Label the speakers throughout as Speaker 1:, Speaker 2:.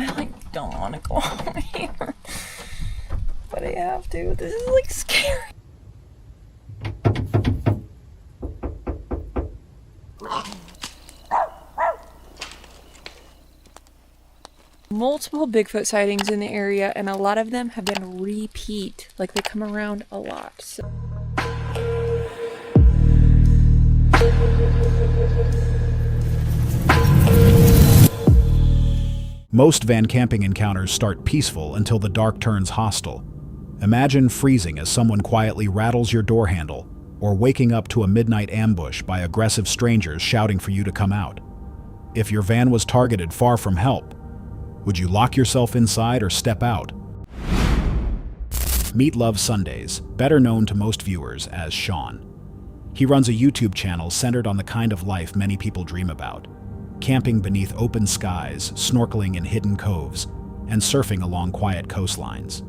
Speaker 1: I like don't want to go home here, but I have to. This is like scary. Multiple Bigfoot sightings in the area, and a lot of them have been repeat. Like, they come around a lot. So.
Speaker 2: Most van camping encounters start peaceful until the dark turns hostile. Imagine freezing as someone quietly rattles your door handle, or waking up to a midnight ambush by aggressive strangers shouting for you to come out. If your van was targeted far from help, would you lock yourself inside or step out? Meet Love Sundays, better known to most viewers as Shawn. He runs a YouTube channel centered on the kind of life many people dream about: camping beneath open skies, snorkeling in hidden coves, and surfing along quiet coastlines.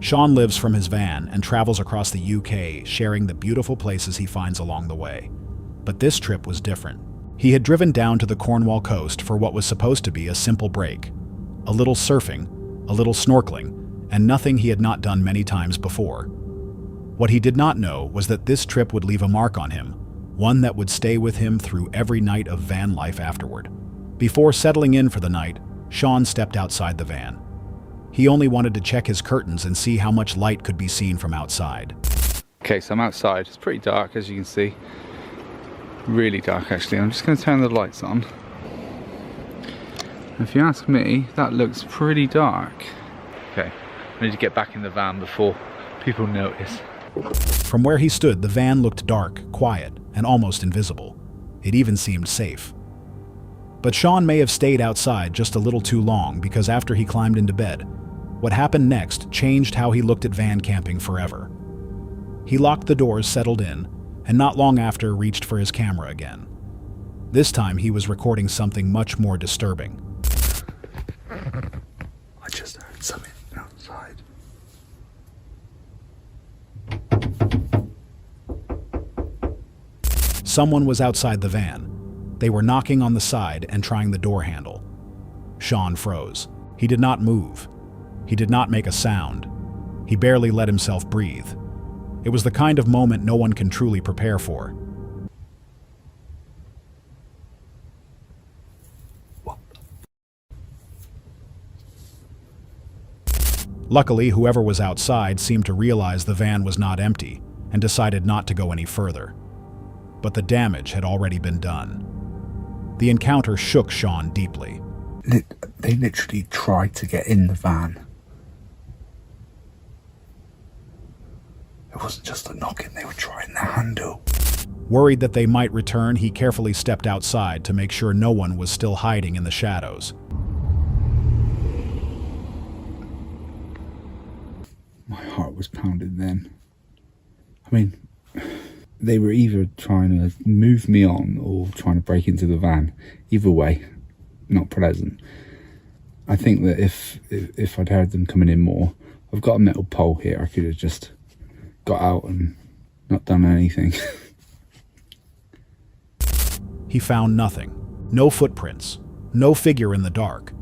Speaker 2: Shawn lives from his van and travels across the UK, sharing the beautiful places he finds along the way. But this trip was different. He had driven down to the Cornwall coast for what was supposed to be a simple break. A little surfing, a little snorkeling, and nothing he had not done many times before. What he did not know was that this trip would leave a mark on him, one that would stay with him through every night of van life afterward. Before settling in for the night, Shawn stepped outside the van. He only wanted to check his curtains and see how much light could be seen from outside.
Speaker 3: Okay, so I'm outside. It's pretty dark, as you can see. Really dark, actually. I'm just going to turn the lights on. If you ask me, that looks pretty dark. Okay, I need to get back in the van before people notice.
Speaker 2: From where he stood, the van looked dark, quiet, and almost invisible. It even seemed safe. But Shawn may have stayed outside just a little too long, because after he climbed into bed, what happened next changed how he looked at van camping forever. He locked the doors, settled in, and not long after reached for his camera again. This time he was recording something much more disturbing.
Speaker 4: I just heard something outside.
Speaker 2: Someone was outside the van. They were knocking on the side and trying the door handle. Shawn froze. He did not move. He did not make a sound. He barely let himself breathe. It was the kind of moment no one can truly prepare for. Luckily, whoever was outside seemed to realize the van was not empty and decided not to go any further. But the damage had already been done. The encounter shook Shawn deeply.
Speaker 4: They literally tried to get in the van. It wasn't just a knocking, they were trying the handle.
Speaker 2: Worried that they might return, he carefully stepped outside to make sure no one was still hiding in the shadows.
Speaker 4: My heart was pounding then. I mean, they were either trying to move me on or trying to break into the van. Either way, not pleasant. I think that if I'd heard them coming in more, I've got a metal pole here. I could have just got out and not done anything.
Speaker 2: He found nothing. No footprints. No figure in the dark.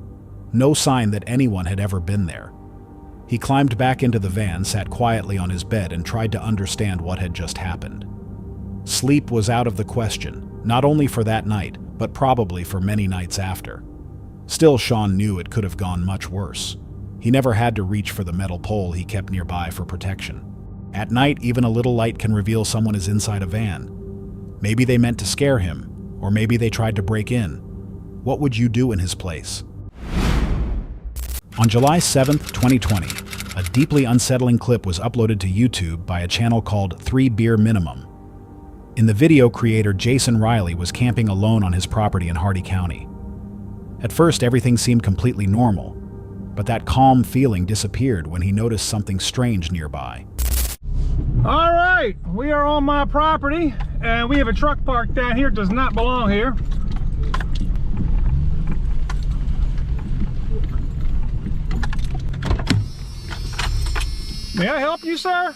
Speaker 2: No sign that anyone had ever been there. He climbed back into the van, sat quietly on his bed, and tried to understand what had just happened. Sleep was out of the question, not only for that night, but probably for many nights after. Still, Shawn knew it could have gone much worse. He never had to reach for the metal pole he kept nearby for protection. At night, even a little light can reveal someone is inside a van. Maybe they meant to scare him, or maybe they tried to break in. What would you do in his place? On July 7th, 2020, a deeply unsettling clip was uploaded to YouTube by a channel called 3 Beer Minimum. In the video, creator Jason Riley was camping alone on his property in Hardy County. At first, everything seemed completely normal, but that calm feeling disappeared when he noticed something strange nearby.
Speaker 5: All right, we are on my property, and we have a truck parked down here. It does not belong here. May I help you, sir?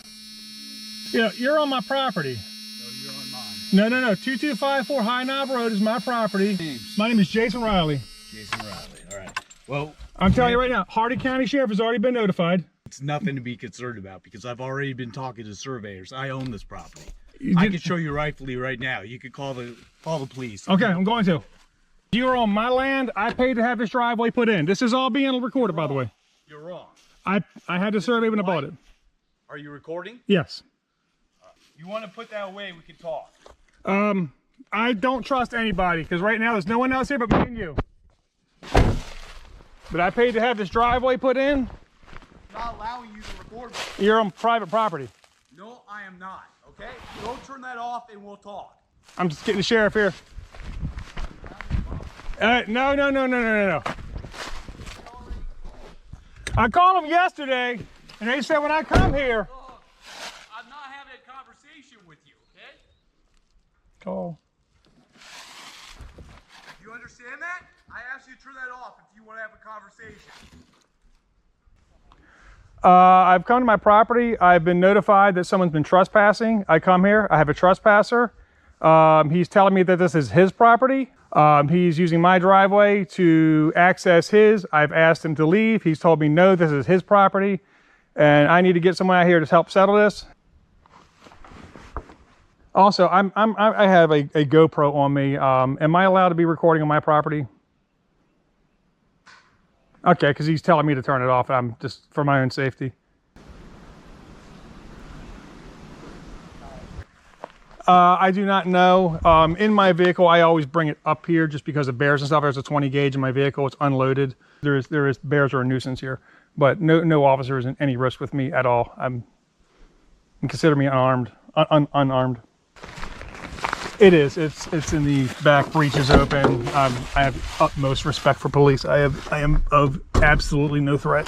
Speaker 5: Yeah, you're on my property.
Speaker 3: No, you're on mine.
Speaker 5: No. 2254 High Knob Road is my property.
Speaker 3: Names.
Speaker 5: My name is Jason Riley.
Speaker 3: Jason Riley. All right. Well,
Speaker 5: I'm telling you right now, Hardy County Sheriff has already been notified.
Speaker 6: It's nothing to be concerned about because I've already been talking to surveyors. I own this property. I can show you rightfully right now. You could call the police.
Speaker 5: Okay, I'm going to. You are on my land. I paid to have this driveway put in. This is all being recorded, by the way.
Speaker 6: You're wrong.
Speaker 5: I had the survey when I bought it.
Speaker 6: Are you recording?
Speaker 5: Yes.
Speaker 6: You want to put that away, we can talk.
Speaker 5: I don't trust anybody because right now there's no one else here but me and you. But I paid to have this driveway put in.
Speaker 6: I'm not allowing you to record me.
Speaker 5: You're on private property.
Speaker 6: No, I am not, okay? Go turn that off and we'll talk.
Speaker 5: I'm just getting the sheriff here. No. I called them yesterday and they said when I come here.
Speaker 6: Look, I'm not having a conversation with you, okay?
Speaker 5: Call.
Speaker 6: You understand that? I asked you to turn that off if you want to have a conversation.
Speaker 5: I've come to my property. I've been notified that someone's been trespassing. I come here. I have a trespasser. He's telling me that this is his property. He's using my driveway to access his. I've asked him to leave. He's told me, no, this is his property. And I need to get someone out here to help settle this. Also, I have a GoPro on me. Am I allowed to be recording on my property? Okay, because he's telling me to turn it off. I'm just for my own safety. I do not know. In my vehicle, I always bring it up here just because of bears and stuff. There's a 20 gauge in my vehicle. It's unloaded. There is bears are a nuisance here, but no officer is in any risk with me at all. Consider me unarmed. It is. It's in the back. Breech is open. I have utmost respect for police. I am of absolutely no threat.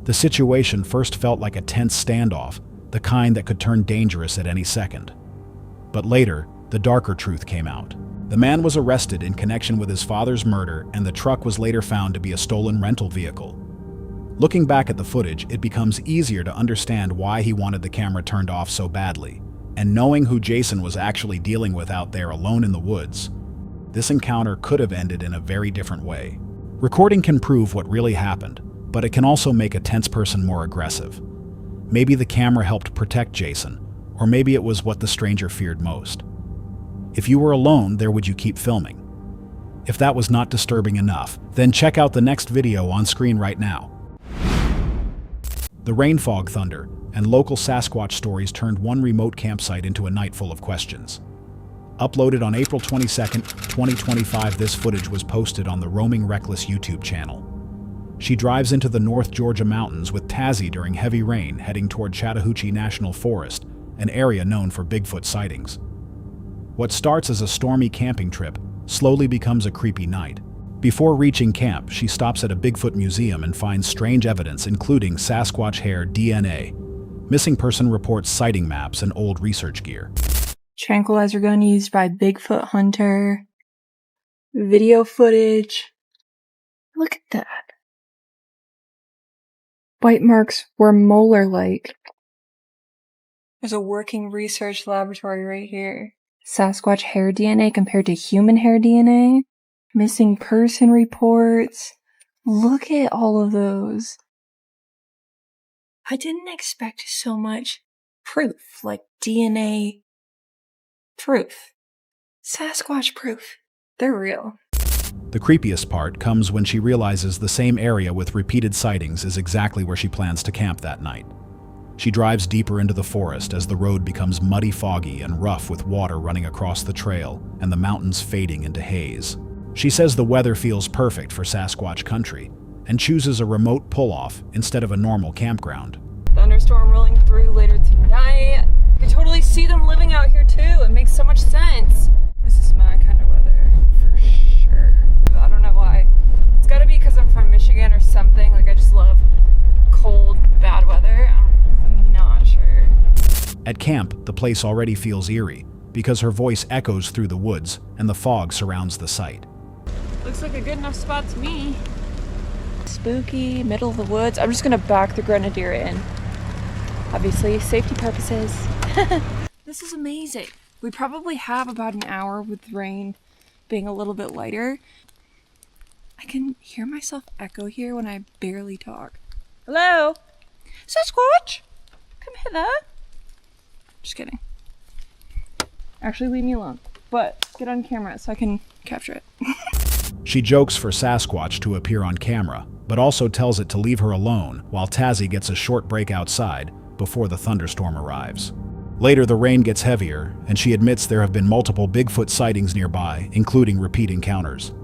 Speaker 2: The situation first felt like a tense standoff, the kind that could turn dangerous at any second. But later, the darker truth came out. The man was arrested in connection with his father's murder, and the truck was later found to be a stolen rental vehicle. Looking back at the footage, it becomes easier to understand why he wanted the camera turned off so badly. And knowing who Jason was actually dealing with out there alone in the woods, this encounter could have ended in a very different way. Recording can prove what really happened, but it can also make a tense person more aggressive. Maybe the camera helped protect Jason, or maybe it was what the stranger feared most. If you were alone, there would you keep filming? If that was not disturbing enough, then check out the next video on screen right now. The rain fog thunder and local Sasquatch stories turned one remote campsite into a night full of questions. Uploaded on April 22nd, 2025, this footage was posted on the Roaming Reckless YouTube channel. She drives into the North Georgia mountains with Tazzy during heavy rain, heading toward Chattahoochee National Forest, an area known for Bigfoot sightings. What starts as a stormy camping trip slowly becomes a creepy night. Before reaching camp, she stops at a Bigfoot museum and finds strange evidence, including Sasquatch hair DNA, missing person reports, sighting maps, and old research gear.
Speaker 1: Tranquilizer gun used by Bigfoot hunter. Video footage. Look at that. Bite marks were molar-like. There's a working research laboratory right here. Sasquatch hair DNA compared to human hair DNA. Missing person reports. Look at all of those. I didn't expect so much proof, like DNA proof. Sasquatch proof. They're real.
Speaker 2: The creepiest part comes when she realizes the same area with repeated sightings is exactly where she plans to camp that night. She drives deeper into the forest as the road becomes muddy, foggy, and rough with water running across the trail and the mountains fading into haze. She says the weather feels perfect for Sasquatch country and chooses a remote pull-off instead of a normal campground.
Speaker 1: Thunderstorm rolling through later tonight. I can totally see them living out here too. It makes so much sense. This is my kind of weather for sure. I don't know why. It's gotta be because I'm from Michigan or something. Like I just love cold, bad weather. I'm not sure.
Speaker 2: At camp, the place already feels eerie because her voice echoes through the woods and the fog surrounds the site.
Speaker 1: Looks like a good enough spot to me. Spooky, middle of the woods. I'm just gonna back the Grenadier in. Obviously, safety purposes. This is amazing. We probably have about an hour with rain being a little bit lighter. I can hear myself echo here when I barely talk. Hello? Sasquatch? Come hither. Just kidding. Actually, leave me alone. But get on camera so I can capture it.
Speaker 2: She jokes for Sasquatch to appear on camera, but also tells it to leave her alone while Tazzy gets a short break outside before the thunderstorm arrives. Later, the rain gets heavier, and she admits there have been multiple Bigfoot sightings nearby, including repeat encounters.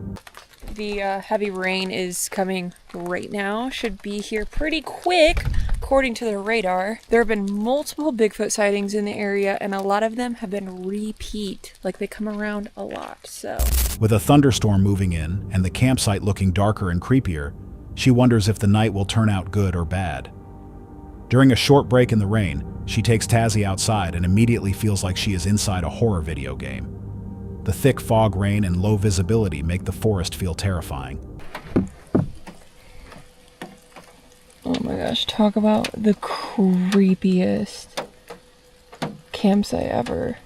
Speaker 1: The heavy rain is coming right now. Should be here pretty quick, according to the radar. There have been multiple Bigfoot sightings in the area, and a lot of them have been repeat. Like, they come around a lot, so.
Speaker 2: With a thunderstorm moving in and the campsite looking darker and creepier, she wonders if the night will turn out good or bad. During a short break in the rain, she takes Tazzy outside and immediately feels like she is inside a horror video game. The thick fog, rain, and low visibility make the forest feel terrifying.
Speaker 1: Oh my gosh, talk about the creepiest campsite ever.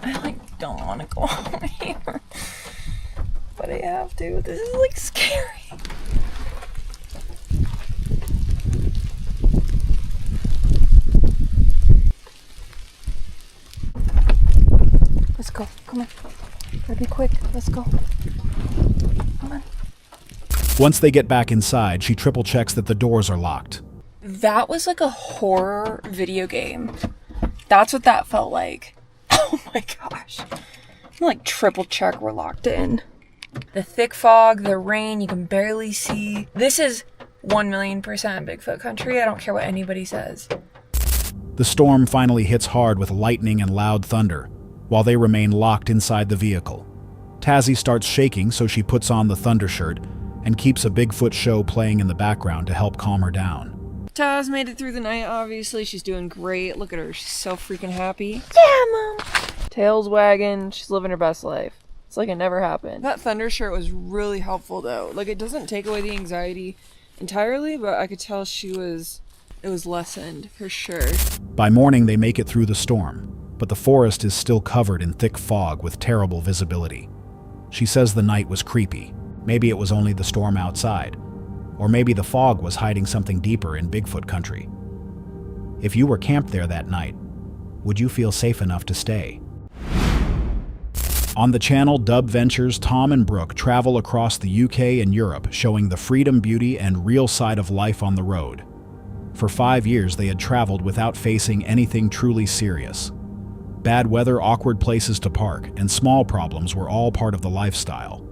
Speaker 1: I don't want to go home here, but I have to. This is scary. Let's go. Come on. Gotta be quick. Let's go. Come on.
Speaker 2: Once they get back inside, she triple checks that the doors are locked.
Speaker 1: That was like a horror video game. That's what that felt like. Oh my gosh. Triple check we're locked in. The thick fog, the rain, you can barely see. This is 1,000,000% Bigfoot country. I don't care what anybody says.
Speaker 2: The storm finally hits hard with lightning and loud thunder, while they remain locked inside the vehicle. Tazzy starts shaking, so she puts on the thunder shirt and keeps a Bigfoot show playing in the background to help calm her down.
Speaker 1: Taz made it through the night, obviously. She's doing great. Look at her. She's so freaking happy. Yeah, Mom. Tail's wagging. She's living her best life. It's like it never happened. That thunder shirt was really helpful, though. It doesn't take away the anxiety entirely, but I could tell it was lessened, for sure.
Speaker 2: By morning, they make it through the storm, but the forest is still covered in thick fog with terrible visibility. She says the night was creepy. Maybe it was only the storm outside, or maybe the fog was hiding something deeper in Bigfoot country. If you were camped there that night, would you feel safe enough to stay? On the channel Dub Ventures, Tom and Brooke travel across the UK and Europe, showing the freedom, beauty, and real side of life on the road. For 5 years, they had traveled without facing anything truly serious. Bad weather, awkward places to park, and small problems were all part of the lifestyle.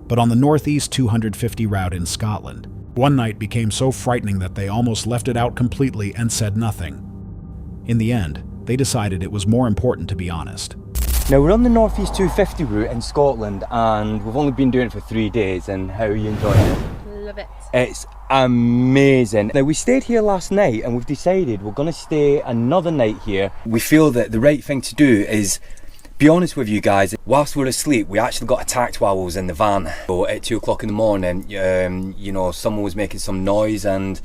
Speaker 2: But on the Northeast 250 route in Scotland, one night became so frightening that they almost left it out completely and said nothing. In the end, they decided it was more important to be honest.
Speaker 7: Now we're on the Northeast 250 route in Scotland, and we've only been doing it for 3 days. And how are you enjoying it?
Speaker 1: Love it.
Speaker 7: It's amazing. Now we stayed here last night, and we've decided we're going to stay another night here. We feel that the right thing to do is be honest with you guys. Whilst we're asleep, we actually got attacked while we was in the van. So at 2 o'clock in the morning, someone was making some noise, and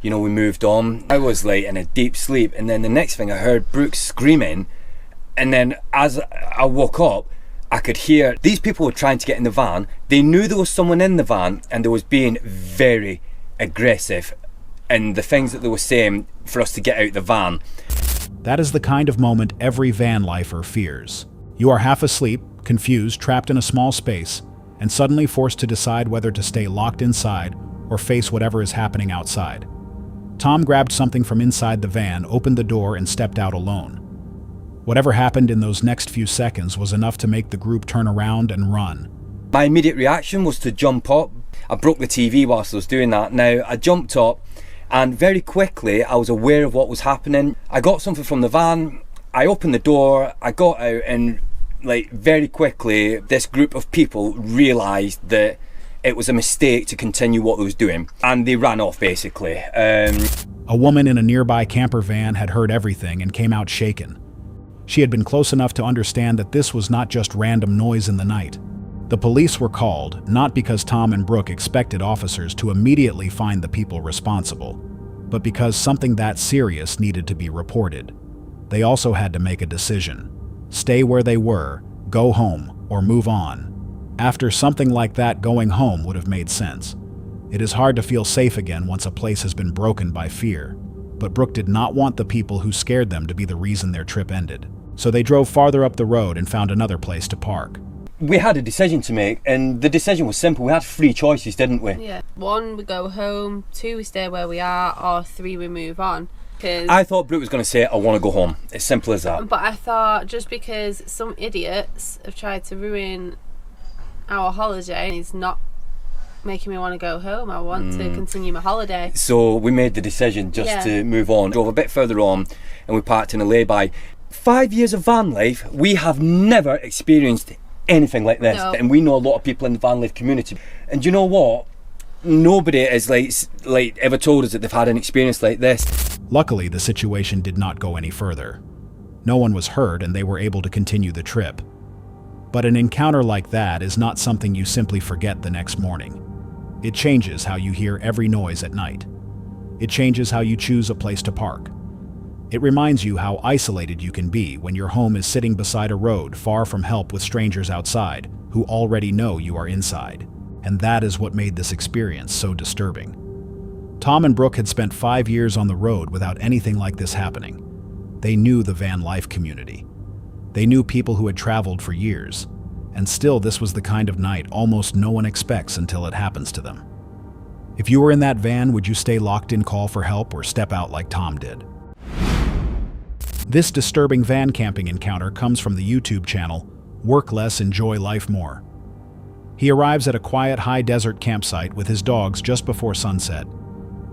Speaker 7: we moved on. I was in a deep sleep, and then the next thing I heard Brooke screaming. And then as I woke up, I could hear these people were trying to get in the van. They knew there was someone in the van, and they was being very aggressive in the things that they were saying for us to get out the van.
Speaker 2: That is the kind of moment every van lifer fears. You are half asleep, confused, trapped in a small space, and suddenly forced to decide whether to stay locked inside or face whatever is happening outside. Tom grabbed something from inside the van, opened the door, and stepped out alone. Whatever happened in those next few seconds was enough to make the group turn around and run.
Speaker 7: My immediate reaction was to jump up. I broke the TV whilst I was doing that. Now, I jumped up, and very quickly I was aware of what was happening. I got something from the van, I opened the door, I got out, and very quickly this group of people realised that it was a mistake to continue what they was doing, and they ran off basically.
Speaker 2: A woman in a nearby camper van had heard everything and came out shaken. She had been close enough to understand that this was not just random noise in the night. The police were called, not because Tom and Brooke expected officers to immediately find the people responsible, but because something that serious needed to be reported. They also had to make a decision. Stay where they were, go home, or move on. After something like that, going home would have made sense. It is hard to feel safe again once a place has been broken by fear. But Brooke did not want the people who scared them to be the reason their trip ended. So they drove farther up the road and found another place to park.
Speaker 7: We had a decision to make, and the decision was simple. We had 3 choices, didn't we?
Speaker 8: Yeah. 1, we go home. 2, we stay where we are. Or 3, we move on.
Speaker 7: I thought Brooke was going to say, I want to go home. It's simple as that.
Speaker 8: But I thought, just because some idiots have tried to ruin our holiday and he's not making me want to go home, I want to continue my holiday.
Speaker 7: So we made the decision just to move on. Drove a bit further on and we parked in a lay-by. 5 years of van life, we have never experienced anything like this.
Speaker 8: No.
Speaker 7: And we know a lot of people in the van life community. And you know what? Nobody has like ever told us that they've had an experience like this.
Speaker 2: Luckily, the situation did not go any further. No one was hurt and they were able to continue the trip. But an encounter like that is not something you simply forget the next morning. It changes how you hear every noise at night. It changes how you choose a place to park. It reminds you how isolated you can be when your home is sitting beside a road far from help with strangers outside who already know you are inside. And that is what made this experience so disturbing. Tom and Brooke had spent 5 years on the road without anything like this happening. They knew the van life community. They knew people who had traveled for years. And still, this was the kind of night almost no one expects until it happens to them. If you were in that van, would you stay locked in, call for help, or step out like Tom did? This disturbing van camping encounter comes from the YouTube channel, Work Less, Enjoy Life More. He arrives at a quiet, high desert campsite with his dogs just before sunset.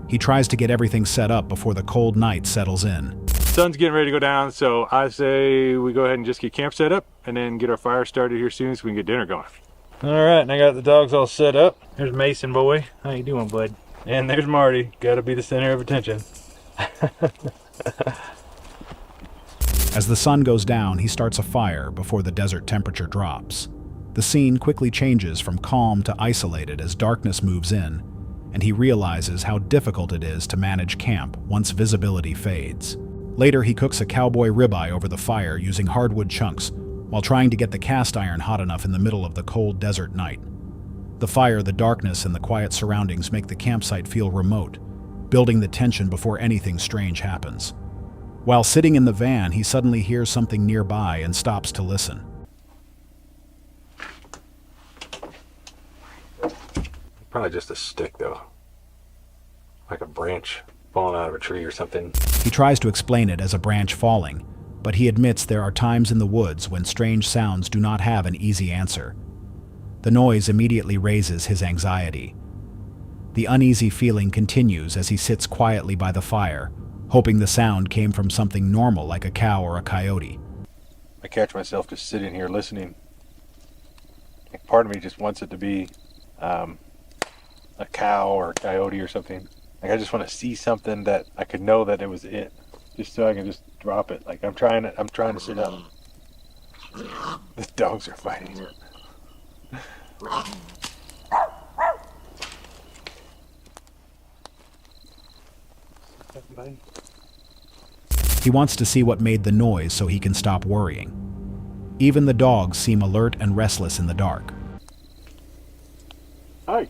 Speaker 2: He tries to get everything set up before the cold night settles in.
Speaker 5: Sun's getting ready to go down, so I say we go ahead and just get camp set up and then get our fire started here soon so we can get dinner going. All right, and I got the dogs all set up. There's Mason boy. How you doing, bud? And there's Marty. Gotta be the center of attention.
Speaker 2: As the sun goes down, he starts a fire before the desert temperature drops. The scene quickly changes from calm to isolated as darkness moves in, and he realizes how difficult it is to manage camp once visibility fades. Later, he cooks a cowboy ribeye over the fire using hardwood chunks, while trying to get the cast iron hot enough in the middle of the cold desert night. The fire, the darkness, and the quiet surroundings make the campsite feel remote, building the tension before anything strange happens. While sitting in the van, he suddenly hears something nearby and stops to listen.
Speaker 5: Probably just a stick, though. Like a branch falling out of a tree or something.
Speaker 2: He tries to explain it as a branch falling, but he admits there are times in the woods when strange sounds do not have an easy answer. The noise immediately raises his anxiety. The uneasy feeling continues as he sits quietly by the fire, hoping the sound came from something normal like a cow or a coyote.
Speaker 5: I catch myself just sitting here listening. Like part of me just wants it to be a cow or a coyote or something. Like I just want to see something that I could know that it was it, just so I can just drop it. Like I'm trying to sit up. The dogs are fighting.
Speaker 2: He wants to see what made the noise so he can stop worrying. Even the dogs seem alert and restless in the dark.
Speaker 5: Hi.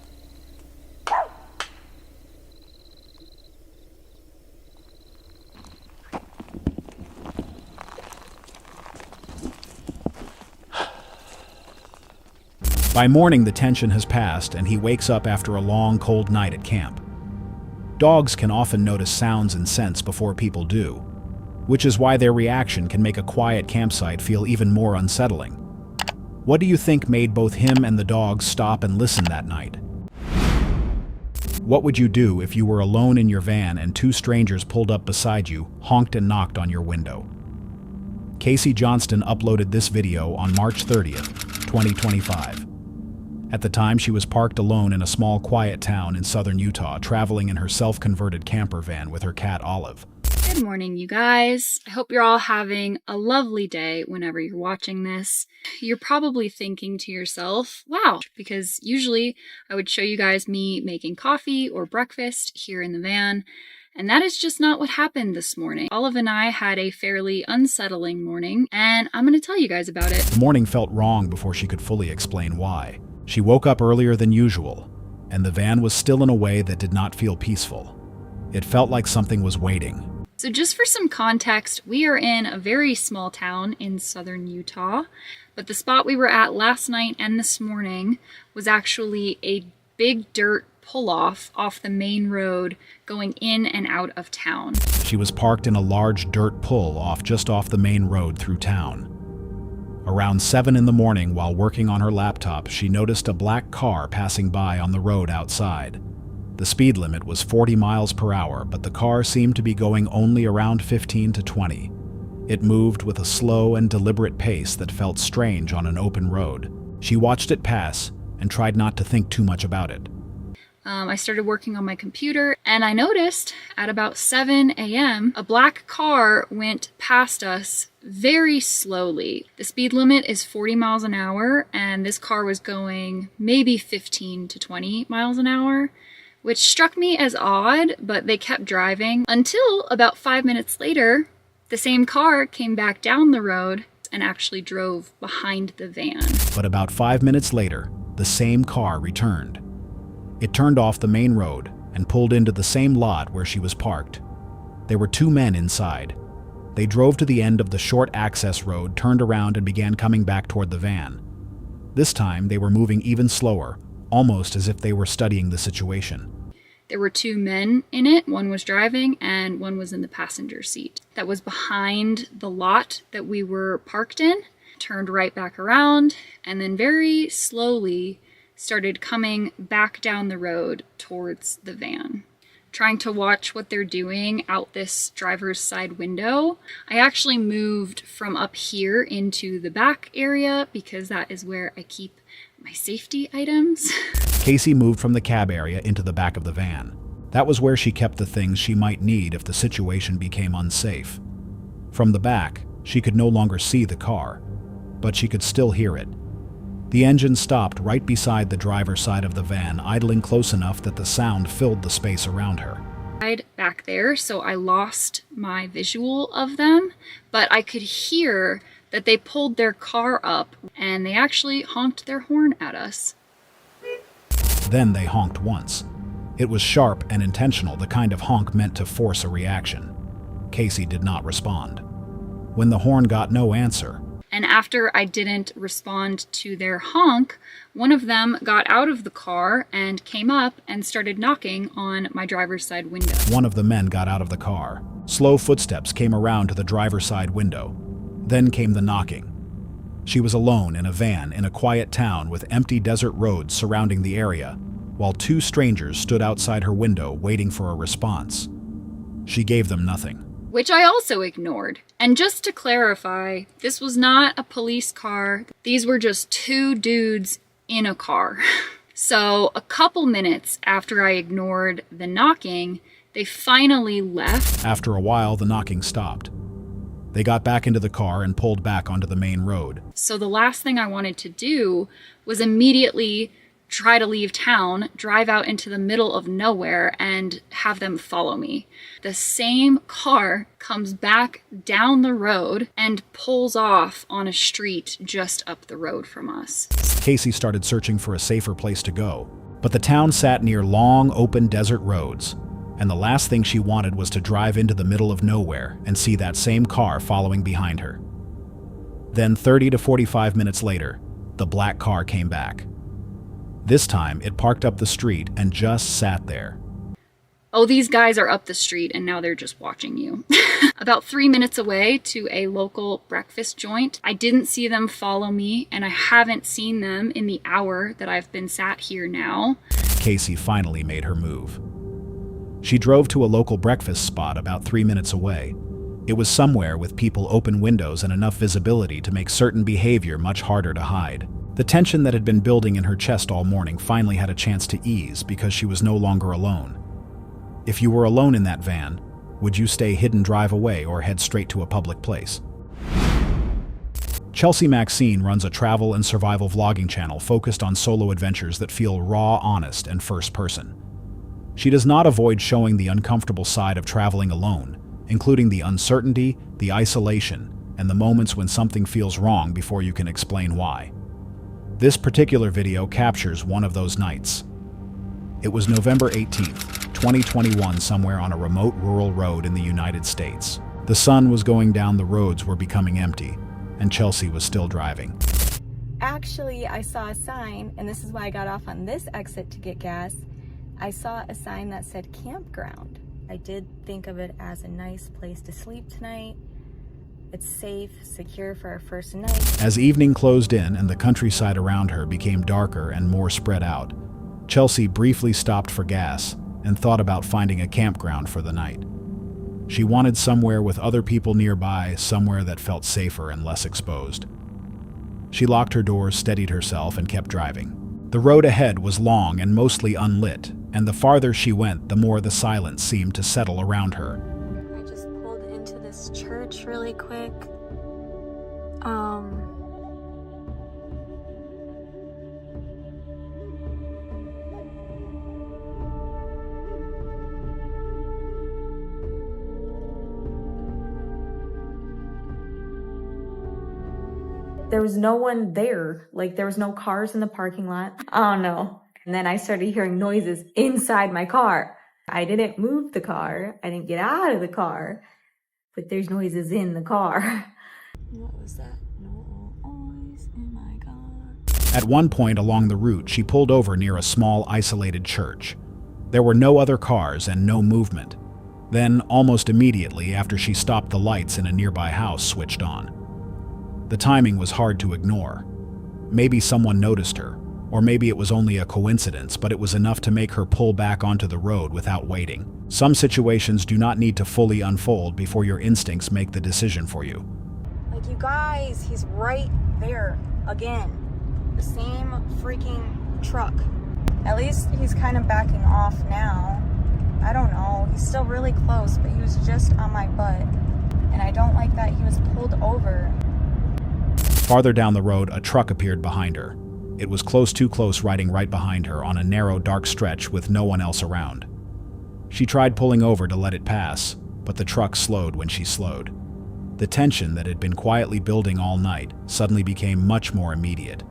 Speaker 2: By morning, the tension has passed, and he wakes up after a long, cold night at camp. Dogs can often notice sounds and scents before people do, which is why their reaction can make a quiet campsite feel even more unsettling. What do you think made both him and the dogs stop and listen that night? What would you do if you were alone in your van and 2 strangers pulled up beside you, honked and knocked on your window? Casey Johnston uploaded this video on March 30th, 2025. At the time, she was parked alone in a small, quiet town in southern Utah, traveling in her self-converted camper van with her cat Olive.
Speaker 9: Good morning, you guys. I hope you're all having a lovely day whenever you're watching this. You're probably thinking to yourself, wow, because usually I would show you guys me making coffee or breakfast here in the van, And that is just not what happened this morning. Olive and I had a fairly unsettling morning, and I'm going to tell you guys about it.
Speaker 2: The morning felt wrong before she could fully explain why. She woke up earlier than usual, and the van was still in a way that did not feel peaceful. It felt like something was waiting.
Speaker 9: So just for some context, we are in a very small town in southern Utah, but the spot we were at last night and this morning was actually a big dirt pull-off off the main road going in and out of town.
Speaker 2: She was parked in a large dirt pull-off just off the main road through town. Around 7 in the morning, while working on her laptop, she noticed a black car passing by on the road outside. The speed limit was 40 miles per hour, but the car seemed to be going only around 15 to 20. It moved with a slow and deliberate pace that felt strange on an open road. She watched it pass and tried not to think too much about it.
Speaker 9: I started working on my computer, and I noticed at about 7 a.m. a black car went past us very slowly. The speed limit is 40 miles an hour, and this car was going maybe 15 to 20 miles an hour, which struck me as odd, but they kept driving until about 5 minutes later, the same car came back down the road and actually drove behind the van.
Speaker 2: But about 5 minutes later, the same car returned. It turned off the main road and pulled into the same lot where she was parked. There were 2 men inside. They drove to the end of the short access road, turned around, and began coming back toward the van. This time, they were moving even slower, almost as if they were studying the situation.
Speaker 9: There were 2 men in it. One was driving and one was in the passenger seat. That was behind the lot that we were parked in, turned right back around, and then very slowly started coming back down the road towards the van. Trying to watch what they're doing out this driver's side window, I actually moved from up here into the back area because that is where I keep my safety items.
Speaker 2: Casey moved from the cab area into the back of the van. That was where she kept the things she might need if the situation became unsafe. From the back, she could no longer see the car, but she could still hear it. The engine stopped right beside the driver's side of the van, idling close enough that the sound filled the space around her.
Speaker 9: Back there, so I lost my visual of them, but I could hear that they pulled their car up and they actually honked their horn at us.
Speaker 2: Then they honked once. It was sharp and intentional, the kind of honk meant to force a reaction. Casey did not respond. When the horn got no answer,
Speaker 9: and after I didn't respond to their honk, one of them got out of the car and came up and started knocking on my driver's side window.
Speaker 2: One of the men got out of the car. Slow footsteps came around to the driver's side window. Then came the knocking. She was alone in a van in a quiet town with empty desert roads surrounding the area, while 2 strangers stood outside her window waiting for a response. She gave them nothing,
Speaker 9: which I also ignored. And just to clarify, this was not a police car. These were just 2 dudes in a car. So a couple minutes after I ignored the knocking, they finally left.
Speaker 2: After a while, the knocking stopped. They got back into the car and pulled back onto the main road.
Speaker 9: So the last thing I wanted to do was immediately try to leave town, drive out into the middle of nowhere, and have them follow me. The same car comes back down the road and pulls off on a street just up the road from us.
Speaker 2: Casey started searching for a safer place to go, but the town sat near long, open desert roads, and the last thing she wanted was to drive into the middle of nowhere and see that same car following behind her. Then 30 to 45 minutes later, the black car came back. This time, it parked up the street and just sat there.
Speaker 9: Oh, these guys are up the street and now they're just watching you. About 3 minutes away to a local breakfast joint. I didn't see them follow me, and I haven't seen them in the hour that I've been sat here now.
Speaker 2: Casey finally made her move. She drove to a local breakfast spot about 3 minutes away. It was somewhere with people, open windows, and enough visibility to make certain behavior much harder to hide. The tension that had been building in her chest all morning finally had a chance to ease because she was no longer alone. If you were alone in that van, would you stay hidden, drive away, or head straight to a public place? Chelsea Maxine runs a travel and survival vlogging channel focused on solo adventures that feel raw, honest, and first person. She does not avoid showing the uncomfortable side of traveling alone, including the uncertainty, the isolation, and the moments when something feels wrong before you can explain why. This particular video captures one of those nights. It was November 18th, 2021, somewhere on a remote rural road in the United States. The sun was going down, the roads were becoming empty, and Chelsea was still driving.
Speaker 10: Actually, I saw a sign, and this is why I got off on this exit to get gas. I saw a sign that said campground. I did think of it as a nice place to sleep tonight. It's safe, secure for our first night.
Speaker 2: As evening closed in and the countryside around her became darker and more spread out, Chelsea briefly stopped for gas and thought about finding a campground for the night. She wanted somewhere with other people nearby, somewhere that felt safer and less exposed. She locked her doors, steadied herself, and kept driving. The road ahead was long and mostly unlit, and the farther she went, the more the silence seemed to settle around her.
Speaker 10: I just pulled into this church really quick. There was no one there. Like, there was no cars in the parking lot. Oh no. And then I started hearing noises inside my car. I didn't move the car. I didn't get out of the car. But there's noises in the car. What was that noise in my car?
Speaker 2: At one point along the route, she pulled over near a small, isolated church. There were no other cars and no movement. Then, almost immediately after she stopped, the lights in a nearby house switched on. The timing was hard to ignore. Maybe someone noticed her, or maybe it was only a coincidence, but it was enough to make her pull back onto the road without waiting. Some situations do not need to fully unfold before your instincts make the decision for you.
Speaker 10: Like, you guys, he's right there again. The same freaking truck. At least he's kind of backing off now. I don't know. He's still really close, but he was just on my butt. And I don't like that he was pulled over.
Speaker 2: Farther down the road, a truck appeared behind her. It was close, too close, riding right behind her on a narrow, dark stretch with no one else around. She tried pulling over to let it pass, but the truck slowed when she slowed. The tension that had been quietly building all night suddenly became much more immediate.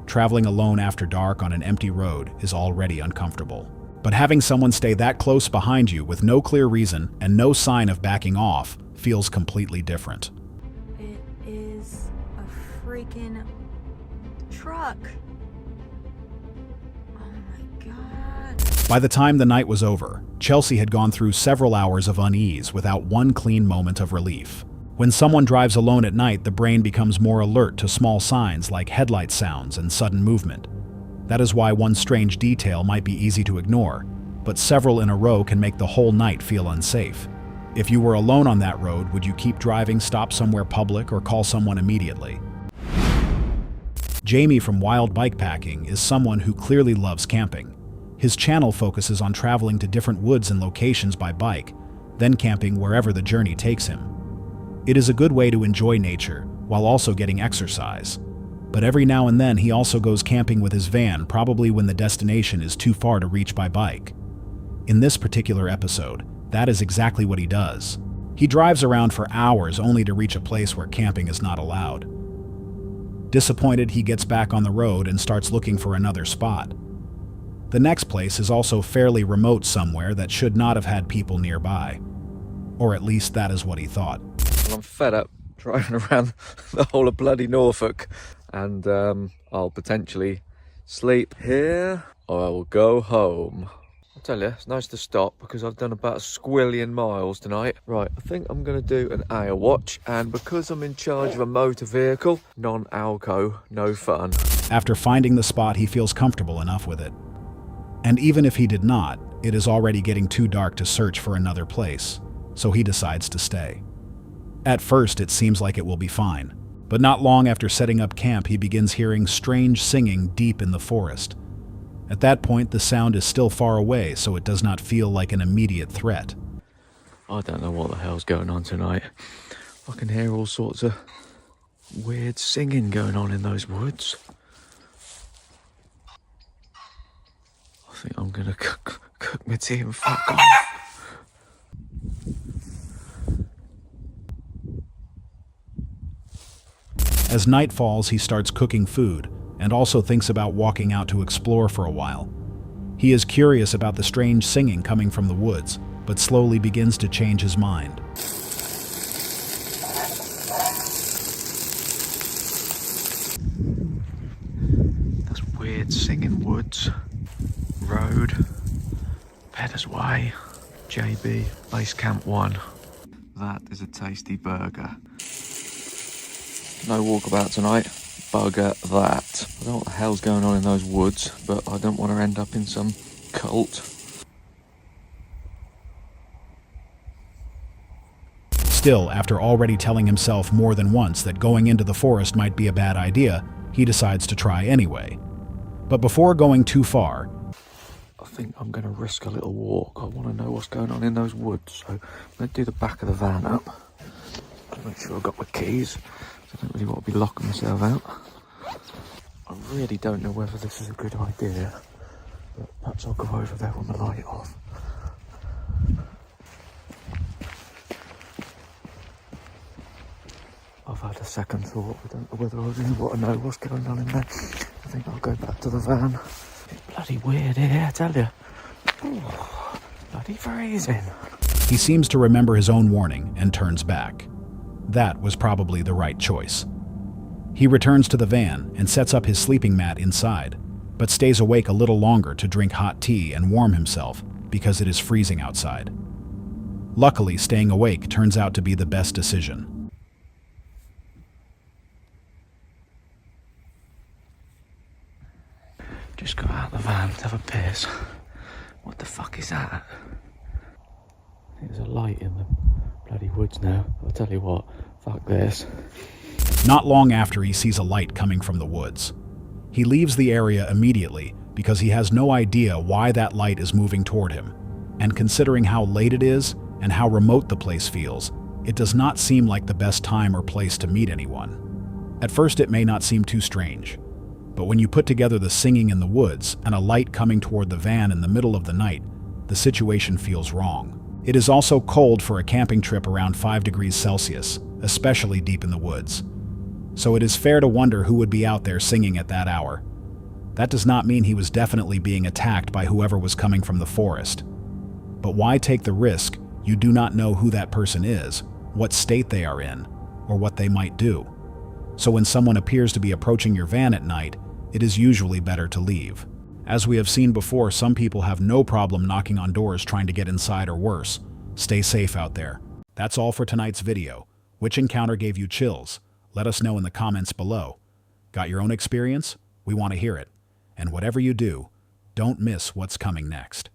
Speaker 2: Traveling alone after dark on an empty road is already uncomfortable. But having someone stay that close behind you with no clear reason and no sign of backing off feels completely different.
Speaker 10: It is a freaking truck. Oh my God.
Speaker 2: By the time the night was over, Chelsea had gone through several hours of unease without one clean moment of relief. When someone drives alone at night, the brain becomes more alert to small signs like headlight sounds and sudden movement. That is why one strange detail might be easy to ignore, but several in a row can make the whole night feel unsafe. If you were alone on that road, would you keep driving, stop somewhere public, or call someone immediately? Jamie from Wild Bikepacking is someone who clearly loves camping. His channel focuses on traveling to different woods and locations by bike, then camping wherever the journey takes him. It is a good way to enjoy nature while also getting exercise. But every now and then he also goes camping with his van, probably when the destination is too far to reach by bike. In this particular episode, that is exactly what he does. He drives around for hours only to reach a place where camping is not allowed. Disappointed, he gets back on the road and starts looking for another spot. The next place is also fairly remote somewhere that should not have had people nearby. Or at least that is what he thought.
Speaker 11: I'm fed up driving around the whole of bloody Norfolk, and I'll potentially sleep here or I will go home. I tell you, it's nice to stop because I've done about a squillion miles tonight. Right, I think I'm going to do an hour watch, and because I'm in charge of a motor vehicle, non-alco, no fun.
Speaker 2: After finding the spot, he feels comfortable enough with it. And even if he did not, it is already getting too dark to search for another place, so he decides to stay. At first, it seems like it will be fine, but not long after setting up camp, he begins hearing strange singing deep in the forest. At that point, the sound is still far away, so it does not feel like an immediate threat.
Speaker 11: I don't know what the hell's going on tonight. I can hear all sorts of weird singing going on in those woods. I think I'm gonna suck my tea and fuck off.
Speaker 2: As night falls, he starts cooking food and also thinks about walking out to explore for a while. He is curious about the strange singing coming from the woods, but slowly begins to change his mind.
Speaker 11: That's weird singing woods. Road. Pedders Way. JB. Base Camp 1. That is a tasty burger. No walkabout tonight. Bugger that. I don't know what the hell's going on in those woods, but I don't want to end up in some cult.
Speaker 2: Still, after already telling himself more than once that going into the forest might be a bad idea, he decides to try anyway. But before going too far,
Speaker 11: I think I'm going to risk a little walk. I want to know what's going on in those woods, so I'm going to do the back of the van up. Make sure I've got my keys. I don't really want to be locking myself out. I really don't know whether this is a good idea, but perhaps I'll go over there with the light off. I've had a second thought. I don't know whether I really want to know what's going on in there. I think I'll go back to the van. It's bloody weird here, I tell you. Oh, bloody freezing.
Speaker 2: he seems to remember his own warning and turns back. That was probably the right choice. He returns to the van and sets up his sleeping mat inside, but stays awake a little longer to drink hot tea and warm himself because it is freezing outside. Luckily, staying awake turns out to be the best decision.
Speaker 11: Just got out of the van to have a piss. What the fuck is that? There's a light in the bloody woods now. I'll tell you what, fuck this.
Speaker 2: Not long after he sees a light coming from the woods. He leaves the area immediately because he has no idea why that light is moving toward him. And considering how late it is and how remote the place feels, it does not seem like the best time or place to meet anyone. At first it may not seem too strange, but when you put together the singing in the woods and a light coming toward the van in the middle of the night, the situation feels wrong. It is also cold for a camping trip around 5 degrees Celsius, especially deep in the woods. So it is fair to wonder who would be out there singing at that hour. That does not mean he was definitely being attacked by whoever was coming from the forest. But why take the risk? You do not know who that person is, what state they are in, or what they might do. So when someone appears to be approaching your van at night, it is usually better to leave. As we have seen before, some people have no problem knocking on doors trying to get inside or worse. Stay safe out there. That's all for tonight's video. Which encounter gave you chills? Let us know in the comments below. Got your own experience? We want to hear it. And whatever you do, don't miss what's coming next.